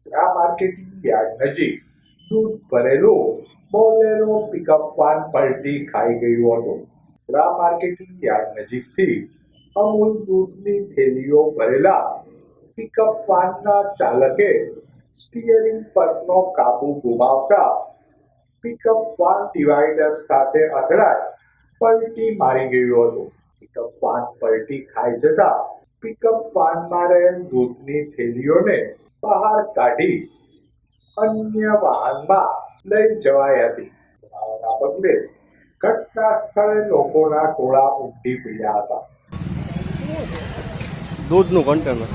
આ marketing yard નજીક દૂધ ભરેલું બોલેરો પિકઅપ વાન પલટી ખાઈ ગયું હતું. આ માર્કેટિંગ યાર્ડ નજીકથી અમૂલ દૂધની થેલીઓ ભરેલા પિકઅપ વાનના ચાલકે સ્ટીયરિંગ પરનો કાબુ ગુમાવતા પિકઅપ વાન ડિવાઈડર સાથે અથડાઈ પલટી મારી ગયું હતું. પિકઅપ વાન પલટી ખાઈ જતા પિકઅપ વાનમાં રહેલ દૂધની થેલીઓને બહાર કાઢી અન્ય વાહનમાં લઈ જવાઈ હતી. બનાવના પગલે ઘટના સ્થળે લોકોના ટોળા ઉમટી પડ્યા હતા. દૂધનું કન્ટેનર